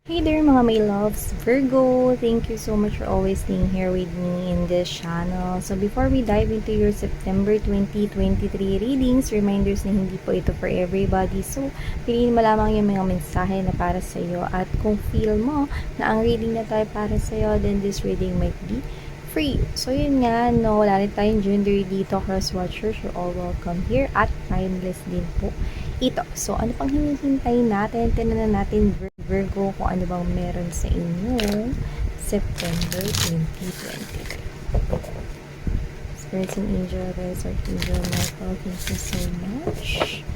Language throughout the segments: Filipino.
Hey there mga my loves, Virgo! Thank you so much for always being here with me in this channel. So before we dive into your September 2023 readings, reminders na hindi po ito for everybody. So piliin mo lamang yung mga mensahe na para sa iyo, at kung feel mo na ang reading na tayo para sa iyo, then this reading might be free. So yun nga, no, wala rin tayong gender dito, cross-watchers. You're all welcome here at timeless din po ito. So ano pang hinihintay natin? Tinan na natin Virgo kung ano bang meron sa inyo September 2023. Spirits and Angel, guys, Archangel Michael, thank you so much.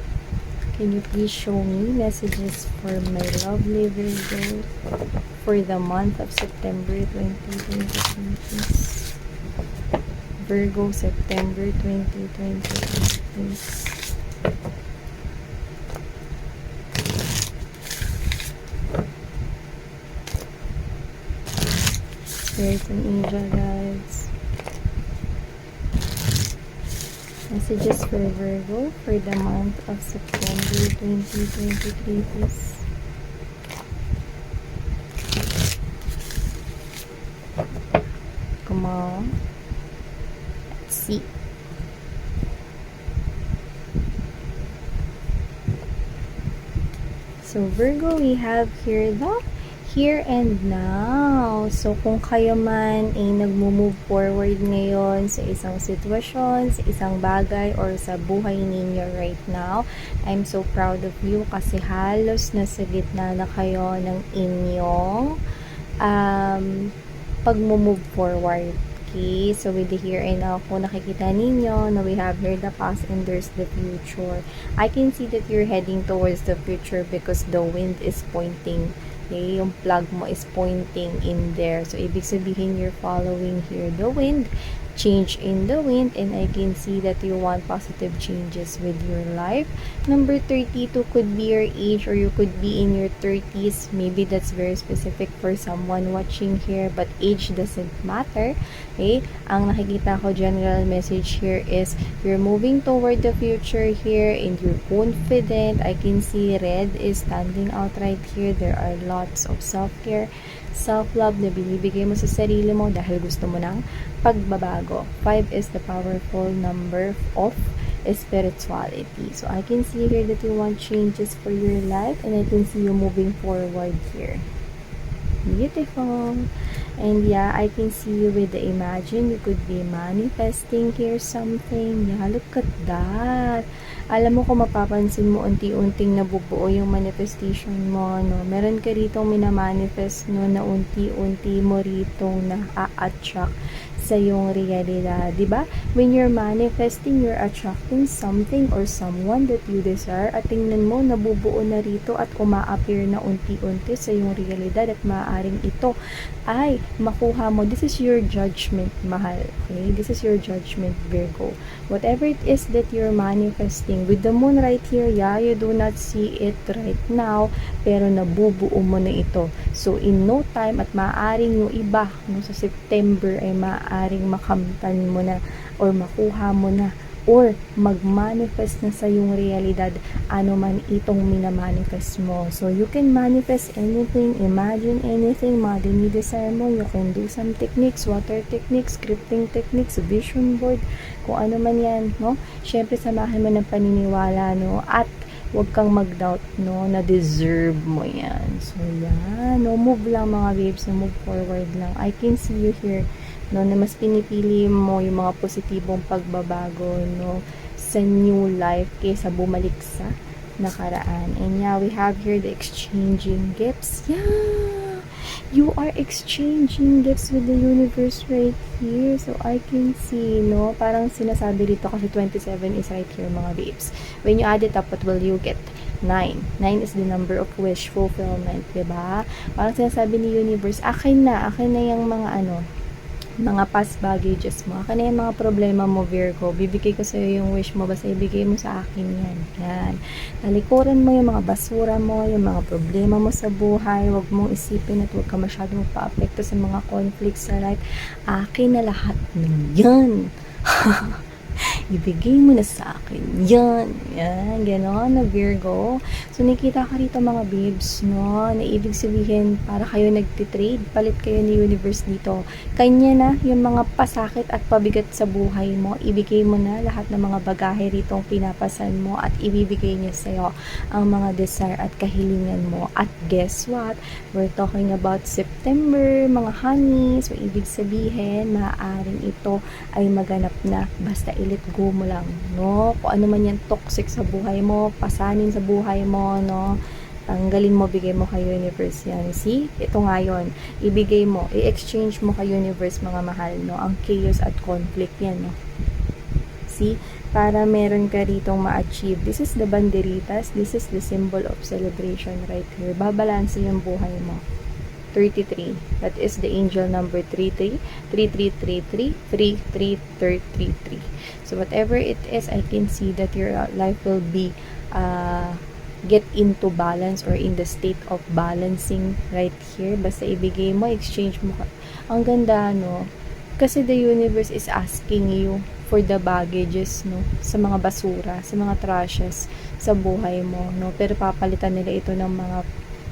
Can you please show me messages for my lovely Virgo for the month of September 2023, please? Virgo, September 2023, please. Spirits and Angel, guys. Messages for Virgo for the month of September 2023, please. Come on. Let's see. So Virgo, we have here the here and now. So, kung kayo man ay nagmo-move forward ngayon sa isang sitwasyon, sa isang bagay, or sa buhay ninyo right now, I'm so proud of you kasi halos nasa gitna na kayo ng inyong pag-move forward. Okay, so with the here and now, kung nakikita ninyo na we have here the past and there's the future. I can see that you're heading towards the future because the wind is pointing. Okay, yung plug mo is pointing in there. So, ibig sabihin you're following here the wind, change in the wind, and I can see that you want positive changes with your life. Number 32 could be your age, or you could be in your 30s. Maybe that's very specific for someone watching here, but age doesn't matter. Okay, ang nakikita ko general message here is you're moving toward the future here and you're confident. I can see red is standing out right here. There are lots of self-care, self-love na binibigay mo sa sarili mo dahil gusto mo ng pagbabago. 5 is the powerful number of spirituality. So I can see here that you want changes for your life, and I can see you moving forward here. Beautiful. And yeah, I can see you with the imagine. You could be manifesting here something. Yeah, look at that. Alam mo, kung mapapansin mo, unti-unting nabubuo yung manifestation mo, no? Meron ka rito minamanifest, no, na unti-unti mo rito na-attract sa yung realidad, di ba? When you're manifesting, you're attracting something or someone that you desire, at tingnan mo, nabubuo na rito at uma-appear na unti-unti sa yung realidad, at maaaring ito ay makuha mo. This is your judgment, mahal. Okay? This is your judgment, Virgo. Whatever it is that you're manifesting, with the moon right here, yeah, you do not see it right now, pero nabubuo mo na ito. So, in no time, at maaaring yung iba, no, sa September, ay maaaring makamtan mo na, or makuha mo na, or mag-manifest na sa yung realidad ano man itong minamanifest mo. So, you can manifest anything, imagine anything, mga dinidesire mo. You can do some techniques, water techniques, scripting techniques, vision board, kung ano man yan, no? Syempre, samahan mo ng paniniwala, no? At huwag kang mag-doubt, no, na deserve mo yan. So, yan, no, move lang mga babes, no, move forward lang. I can see you here, no, na mas pinipili mo yung mga positibong pagbabago, no, sa new life kaysa bumalik sa nakaraan. And yeah, we have here the exchanging gifts. Yeah, you are exchanging gifts with the universe right here. So I can see, no, parang sinasabi dito kasi 27 is right here, mga babes. When you add it up, what will you get? 9. 9 is the number of wish fulfillment, diba? Parang sinasabi ni universe, akin na yung mga past baggages mo. Akin na yung mga problema mo, Virgo. Bibigay ko sa'yo yung wish mo. Basta ibigay mo sa akin yan. Yan. Talikuran mo yung mga basura mo, yung mga problema mo sa buhay. Huwag mong isipin at huwag ka masyadong pa-apekto sa mga conflicts sa life. Akin na lahat ng yan. ibigay mo na sa akin. Yan, yan, gano'n na Virgo. So, nakita ka rito mga babes, no, na ibig sabihin, para kayo nagtitrade, palit kayo ni universe dito. Kanya na yung mga pasakit at pabigat sa buhay mo, ibigay mo na lahat ng mga bagahe rito pinapasan mo at ibibigay niya sa'yo ang mga desire at kahilingan mo. At guess what? We're talking about September, mga honey. So, ibig sabihin, maaaring ito ay maganap na. Basta i-let go mo lang, no? Kung ano man yan toxic sa buhay mo, pasanin sa buhay mo, no? Tanggalin mo, bigay mo kay universe yan. See? Ito nga yun. Ibigay mo, i-exchange mo kay universe, mga mahal, no? Ang chaos at conflict yan, no? See? Para meron ka ritong ma-achieve. This is the banderitas. This is the symbol of celebration right here. Babalanse yung buhay mo. 33. That is the angel number 33. 3333. 33333. So whatever it is, I can see that your life will be get into balance or in the state of balancing right here. Basta ibigay mo, exchange mo. Ang ganda, no? Kasi the universe is asking you for the baggages, no? Sa mga basura, sa mga trashes sa buhay mo, no? Pero papalitan nila ito ng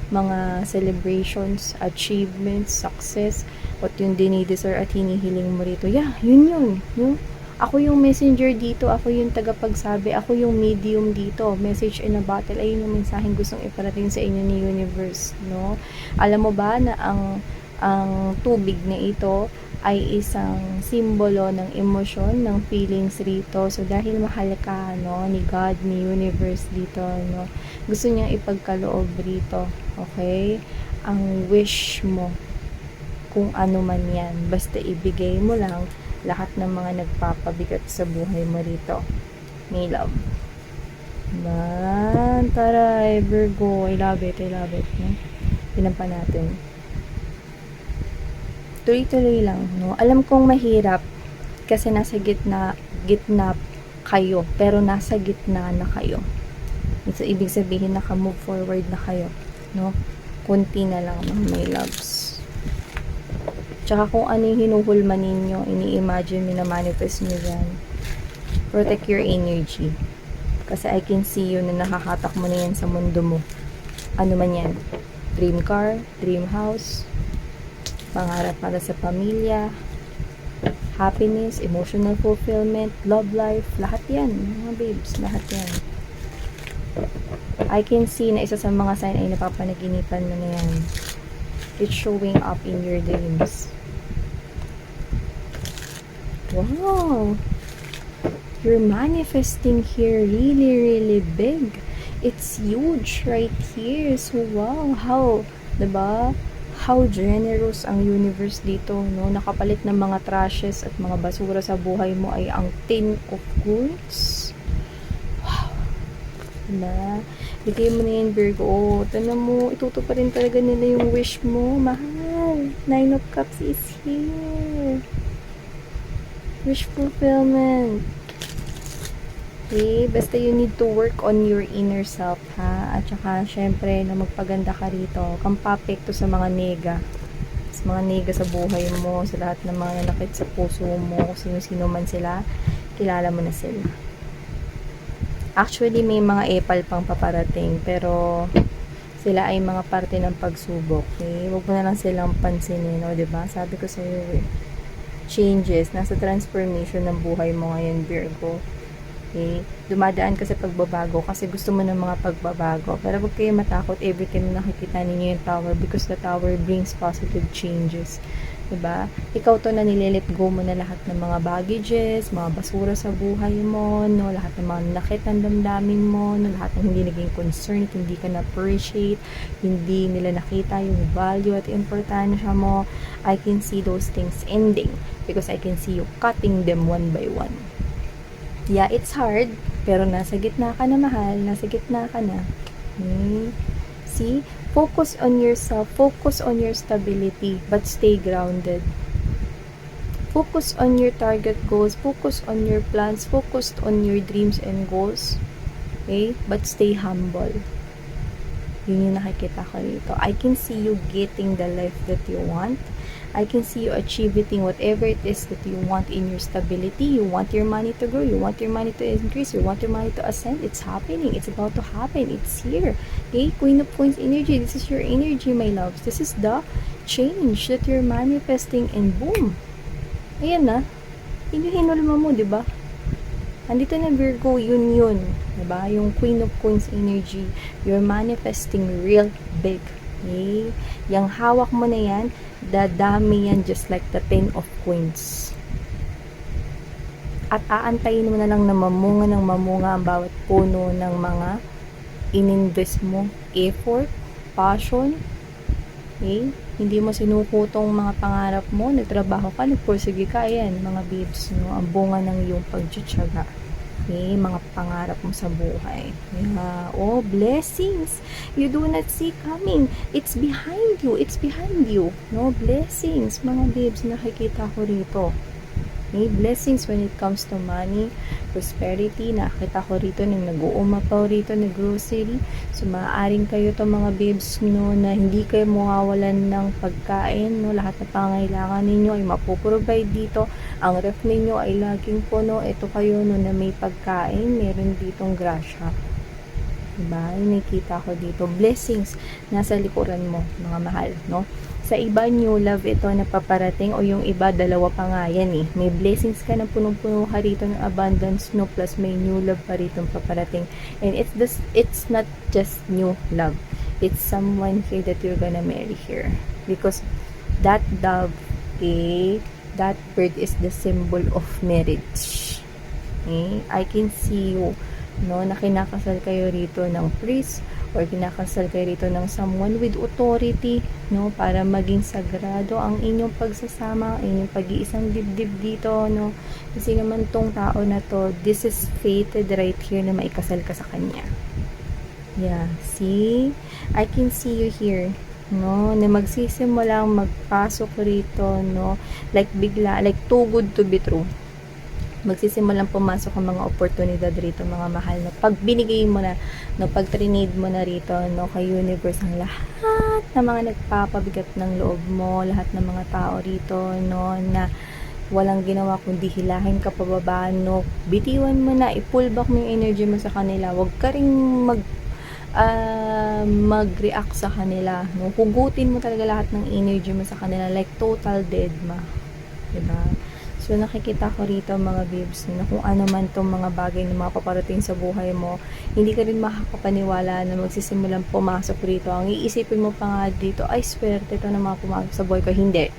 mga celebrations, achievements, success, what yung dinidesire at hinihiling mo rito. Yeah, yun. No? Ako yung messenger dito, ako yung tagapagsabi, ako yung medium dito. Message in a bottle, ayun yung mensaheng gustong iparating sa inyo ni universe, no? Alam mo ba na ang tubig na ito ay isang simbolo ng emosyon, ng feelings rito. So, dahil mahal ka, no, ni God, ni universe dito, no, gusto niya ipagkaloob rito, okay? Ang wish mo, kung ano man yan, basta ibigay mo lang lahat ng mga nagpapabigat sa buhay mo rito. May love. Man, taray, Virgo, I love it, no? Pinampa natin. Tuloy-tuloy lang, no? Alam kong mahirap kasi nasa gitna kayo, pero nasa gitna na kayo. So, ibig sabihin naka-move forward na kayo, no? Kunti na lang, my loves. Tsaka kung ano yung hinuhulma ninyo, ini-imagine, minamanifest nyo yan. Protect your energy. Kasi I can see you na nakakatak mo na yan sa mundo mo. Ano man yan? Dream car, dream house, pangarap para sa pamilya, happiness, emotional fulfillment, love life, lahat yan, mga babes, lahat yan. I can see na isa sa mga sign ay napapanaginipan mo na yan. It's showing up in your dreams. Wow! You're manifesting here really, really big. It's huge right here. So, wow, how, diba? How generous ang universe dito, no? Nakapalit ng mga trashes at mga basura sa buhay mo ay ang 10 of Cups. Wow. Diba? Bigay mo na yan, Virgo. Oh, tanong mo, itutupa rin talaga nila yung wish mo. Mahal. 9 of Cups is here. Wish fulfillment. Okay, basta you need to work on your inner self, ha? At saka, syempre, na magpaganda ka rito. Kang papekto sa mga nega. Sa mga nega sa buhay mo, sa lahat ng mga nanakit sa puso mo, kung sino-sino man sila, kilala mo na sila. Actually, may mga epal pang paparating, pero sila ay mga parte ng pagsubok, okay? Huwag mo na lang silang pansinin, no? Diba? Sabi ko sa'yo, changes, nasa transformation ng buhay mo ngayon, Virgo. Okay? Dumadaan ka sa pagbabago kasi gusto mo ng mga pagbabago. Pero huwag kayo matakot every time nakikita ninyo yung tower because the tower brings positive changes. Diba? Ikaw to na nililet go mo na lahat ng mga baggages, mga basura sa buhay mo, no? Lahat ng mga nakit ng damdamin mo, no? Lahat ng hindi naging concern at hindi ka na-appreciate, hindi nila nakita yung value at importansya mo. I can see those things ending because I can see you cutting them one by one. Yeah, it's hard, pero nasa gitna ka na, mahal. Nasa gitna ka na. Okay? See? Focus on yourself. Focus on your stability, but stay grounded. Focus on your target goals. Focus on your plans. Focus on your dreams and goals. Okay? But stay humble. Yun yung nakikita ko dito. I can see you getting the life that you want. I can see you achieving whatever it is that you want in your stability. You want your money to grow. You want your money to increase. You want your money to ascend. It's happening. It's about to happen. It's here. Okay? Queen of Coins energy. This is your energy, my loves. This is the change that you're manifesting, and boom. Ayan na. Hinulma mo, diba? Andito na Virgo, yun. Diba? Yung Queen of Coins energy. You're manifesting real big. Okay? Yung hawak mo na yan, dadami yan just like the 10 of Coins. At aantayin mo na lang na mamunga ng mamunga ang bawat puno ng mga ininvest mo. Effort, passion, okay? Hindi mo sinukutong mga pangarap mo, nagtrabaho ka, nagpursige ka, ayan, mga babes, no? Ang bunga ng iyong pagtsatsaga. Okay, mga pangarap mo sa buhay. Yeah. Oh, blessings. You do not see coming. It's behind you. It's behind you. No, blessings. Mga babes, nakikita ko rito. Okay, blessings when it comes to money, prosperity. Nakita ko rito nang nag-uumapaw rito ng grocery. So, maaaring kayo to mga babes, no, na hindi kayo mawawalan ng pagkain, no. Lahat na pangailangan ninyo ay mapoprovide dito. Ang ref ninyo ay laging puno. Ito kayo, no, na may pagkain. Meron ditong grasya. Diba? Nakita ko dito. Blessings nasa likuran mo, mga mahal, no? Sa iba, new love ito na paparating, o yung iba, dalawa pa nga yan eh. May blessings ka na punong-puno ka rito ng abundance, no? Plus may new love pa rito paparating. And it's not just new love. It's someone here that you're gonna marry here. Because that dove, okay, that bird is the symbol of marriage. Okay? I can see you, no, na kinakasal kayo rito ng priest, or kinakasal kayo rito ng someone with authority, no, para maging sagrado ang inyong pagsasama, ang inyong pag-iisang dibdib dito, no. Kasi naman tong tao na to, this is fated right here na maikasal ka sa kanya. Yeah, see? I can see you here, no, na magsisimulang magpasok rito, no, like bigla, like too good to be true. Magsisimulang pumasok ang mga oportunidad rito, mga mahal, no? Pag binigay mo na, no, pag trinade mo na rito, no, kay universe ang lahat na mga nagpapabigat ng loob mo, lahat ng mga tao rito, no, na walang ginawa kundi hilahin ka pababa, no, bitiwan mo na, i-pull back mo yung energy mo sa kanila. Huwag ka rin mag-react sa kanila, no, hugutin mo talaga lahat ng energy mo sa kanila, like total dead ma, diba? So, nakikita ko rito mga babes, na kung ano man itong mga bagay na mapaparating sa buhay mo, hindi ka rin makakapaniwala na magsisimulang pumasok rito. Ang iisipin mo pa nga dito, ay swerte ito na mga pumasok sa buhay ko. Hindi.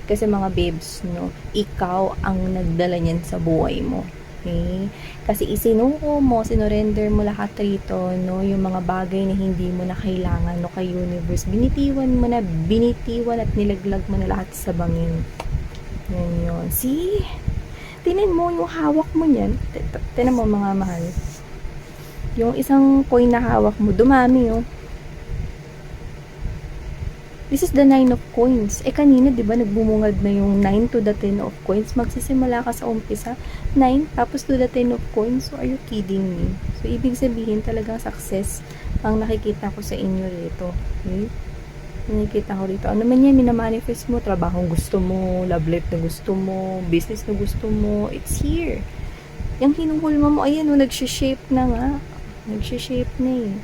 Kasi mga babes, no, ikaw ang nagdala niyan sa buhay mo. Okay? Kasi isinuko mo, sinurrender mo lahat rito, no, yung mga bagay na hindi mo na kailangan, no, kay universe. Binitiwan mo na, binitiwan at nilaglag mo na lahat sa bangin. Yun. See? Tingnan mo yung hawak mo niyan. Tingnan mo mga mahal. Yung isang coin na hawak mo, dumami oh. This is the 9 of coins. Kanina, di ba, nagbumungad na yung 9 to the 10 of coins. Magsisimula ka sa umpisa, 9, tapos to the 10 of coins. So, are you kidding me? So, ibig sabihin talagang success ang nakikita ko sa inyo rito. Okay? Nakikita ko rito. Ano man yan, minamanifest mo, trabahong gusto mo, love life na gusto mo, business na gusto mo, it's here. Yung hinuhulma mo, ayan, nagsishape na nga. Nagsishape na eh.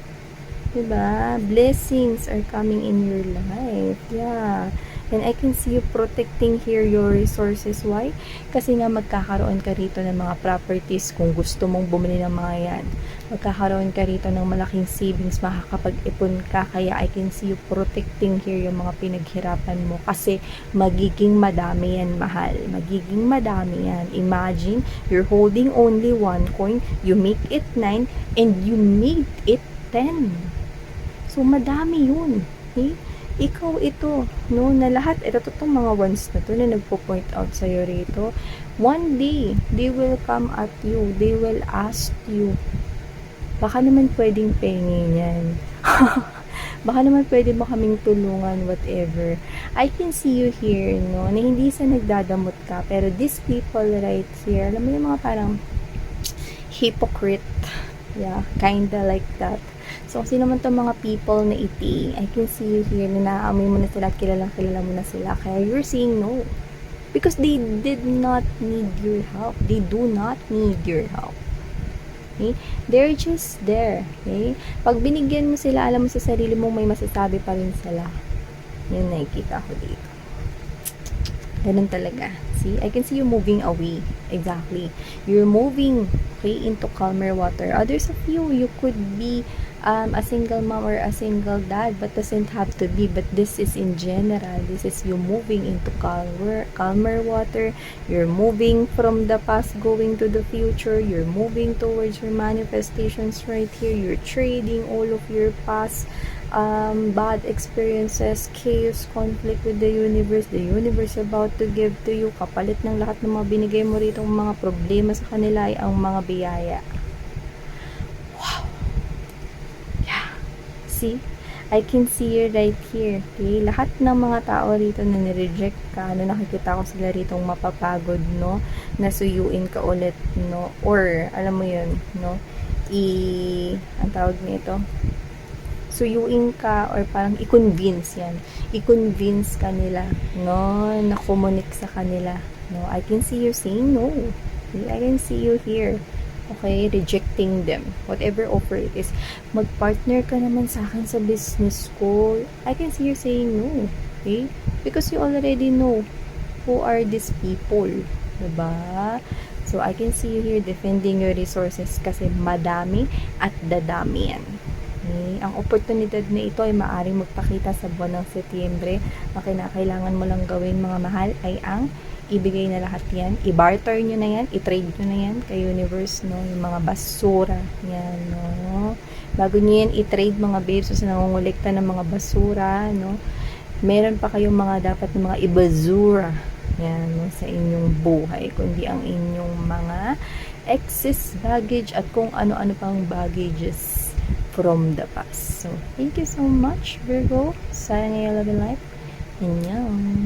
Diba? Blessings are coming in your life. Yeah. And I can see you protecting here your resources. Why? Kasi nga magkakaroon ka rito ng mga properties kung gusto mong bumili ng mga yan. Magkakaroon ka rito ng malaking savings, makakapag-ipon ka. Kaya I can see you protecting here yung mga pinaghirapan mo. Kasi magiging madami yan, mahal. Magiging madami yan. Imagine, you're holding only 1 coin, you make it 9, and you made it 10. So, madami yun. Okay? Ikaw ito, no, na lahat, ito totoo mga ones na to na nagpo-point out sa'yo rito. One day, they will come at you. They will ask you. Baka naman pwedeng pengin yan. Baka naman pwede mo kaming tulungan, whatever. I can see you here, no, na hindi sa nagdadamot ka, pero these people right here, alam mo yung mga parang hypocrite. Yeah, kinda like that. So, sino man itong mga people na iti, I can see you here na naaamoy mo na sila at kilala mo na sila. Kaya you're saying no. Because they did not need your help. They do not need your help. Okay? They're just there. Okay? Pag binigyan mo sila, alam mo sa sarili mo may masasabi pa rin sila. Yun nakikita ko dito. Ganun talaga. See? I can see you moving away. Exactly. You're moving, okay, into calmer water. Others of you could be a single mom or a single dad, but doesn't have to be. But this is in general. This is you moving into calmer water. You're moving from the past going to the future. You're moving towards your manifestations right here. You're trading all of your past bad experiences, chaos, conflict with the universe about to give to you, kapalit ng lahat ng mga binigay mo rito, mga problema sa kanila ay ang mga biyaya. Wow! Yeah. See? I can see you right here. Okay? Lahat ng mga tao rito na nireject ka, nakikita ko sila rito mapapagod, no? Nasuyuin ka ulit, no? Or, alam mo yun, no? Ang tawag nito, suyuin ka or parang i-convince yan. I-convince ka nila, no? Na-communicate sa kanila, no? I can see you saying no. Okay? I can see you here. Okay? Rejecting them. Whatever offer it is. Mag-partner ka naman sa akin sa business ko. I can see you saying no. Okay? Because you already know who are these people. Diba? So, I can see you here defending your resources kasi madami at dadami yan. Okay. Ang oportunidad na ito ay maaaring magpakita sa buwan ng Setyembre. Ang kinakailangan mo lang gawin, mga mahal, ay ang ibigay na lahat yan. I-barter nyo na yan, i-trade nyo na yan kay universe, no? Yung mga basura, yan, no? Bago nyo yan i-trade, mga babes, so sa nangungulekta ng mga basura, no? Meron pa kayong mga dapat na mga ibazura, yan, no? Sa inyong buhay, kundi ang inyong mga excess baggage at kung ano-ano pang baggages from the past. So, thank you so much, Virgo. Sana ngayon love and life. Annyeong.